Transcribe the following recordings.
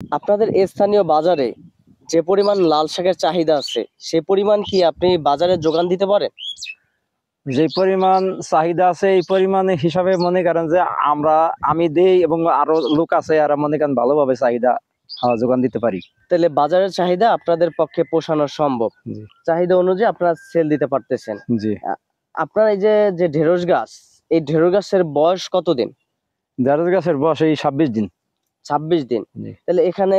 আপনাদের স্থানীয় বাজারে যে পরিমাণ লাল শাকের চাহিদা আছে সে পরিমাণ কি আপনি বাজারে যোগান দিতে পারেন? যে পরিমাণ চাহিদা আছে এই পরিমাণে হিসাবে মনে করেন যে আমি দেই এবং আরো লোক আছে আর মনে করেন ভালোভাবে চাহিদা যোগান দিতে পারি। তাহলে বাজারের চাহিদা আপনাদের পক্ষে পোষানো সম্ভব, জি চাহিদা অনুযায়ী আপনারা সেল দিতে পারতেছেন। জি। আপনার এই যে যে ঢেঁড়স গাছ, এই ঢেঁড়স গাছের বয়স কতদিন? ঢেঁড়স গাছের বয়স এই 26 দিন। 26 দিন। জি। তাহলে এখানে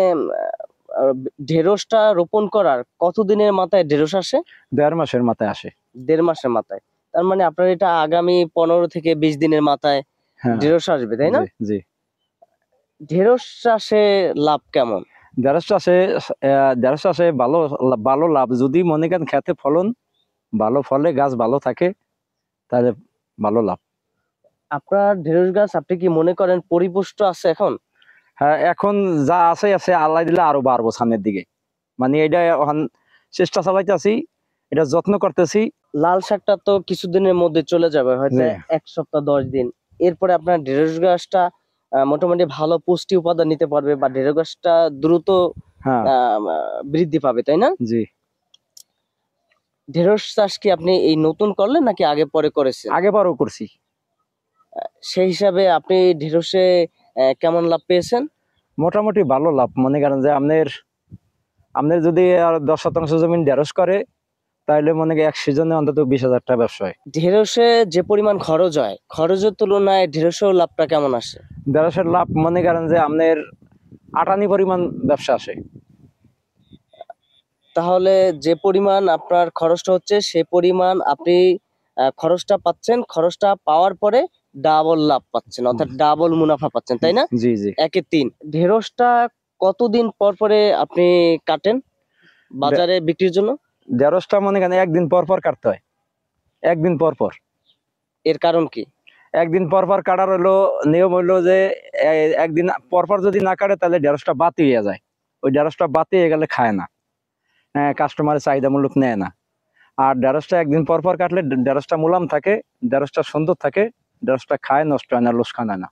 ঢেঁড়সটা রোপণ করার কতদিনের মাথায় ঢেঁড়স আসে? 1.5 মাসের মাথায় আসে। 1.5 মাসের মাথায়। তার মানে আপনার এটা আগামী 15 থেকে 20 দিনের মাথায় হ্যাঁ ঢেঁড়স আসবে, তাই না? জি জি। ঢেঁড়স চাষে লাভ কেমন? ঢেঁড়স চাষে ভালো ভালো লাভ, যদি মনে করেন খেতে ফলন ভালো ফলে, গাছ ভালো থাকে, তাহলে ভালো লাভ। আপনার ঢেঁড়স গাছ আপনি কি মনে করেন পরিপুষ্ট আছে এখন? হ্যাঁ, এখন যা আছে আছে, আল্লাহ দিলে আরো বাড়বো সামনের দিকে। মানে এটা এখন চেষ্টা চালাইতেছি, এটা যত্ন করতেছি। লাল শাকটা তো কিছুদিনের মধ্যে চলে যাবে, হয়তো জি 1 সপ্তাহ 10 দিন। এরপরে আপনার ঢেঁড়স গাছটা মোটামুটি ভালো পুষ্টি উপাদান নিতে পারবে বা ঢেঁড়স গাছটা দ্রুত হ্যাঁ বৃদ্ধি পাবে, তাই না? জি। ঢেঁড়স চাষ কি আপনি এই নতুন করলেন নাকি আগে পরে করেছেন? আগে বারও করছি। সেই হিসাবে আপনি ঢেঁড়সে কেমন লাভ পেয়েছেন? মোটামুটি ভালো লাভ। মনে করেন যে আপনার আপনার যদি আর 10% জমি ঢেঁড়স করে, তাহলে মনে করেন এক সিজনে অন্তত 20,000 টাকা ব্যবসা হয়। ঢেঁড়সে যে পরিমাণ খরচ হয়, খরচের তুলনায় ঢেঁড়সেও লাভটা কেমন আসে? ঢেঁড়সের লাভ মনে করেন যে আপনার আটানি পরিমাণ ব্যবসা আসে। তাহলে যে পরিমাণ আপনার খরচটা হচ্ছে সে পরিমাণ আপনি খরচটা পাচ্ছেন, খরচটা পাওয়ার পরে ডাবল লাভ পাচ্ছেন, অর্থাৎ ডাবল মুনাফা পাচ্ছেন, তাই না? জি জি। 1 এ 3। ঢেঁড়সটা কতদিন পর পরে আপনি কাটেন বাজারে বিক্রির জন্য? ঢেঁড়সটা মনে করেন একদিন পর পর কাটতে হয়, একদিন পর পর। এর কারণ কি? একদিন পর পর কাটার হলো নিয়ম হইলো যে একদিন পর পর যদি না কাটে তাহলে ঢেঁড়সটা বাতি হয়ে যায়। ওই ঢেঁড়সটা বাতি হয়ে গেলে খায় না, কাস্টমারের চাহিদা মূলক নেয় না। আর ঢেঁড়সটা একদিন পর পর কাটলে ঢেঁড়সটা মুলাম থাকে, ঢেঁড়সটা সুন্দর থাকে, ঢেঁড়সটা খায়, নষ্ট হয় না, লোকসান হয় না।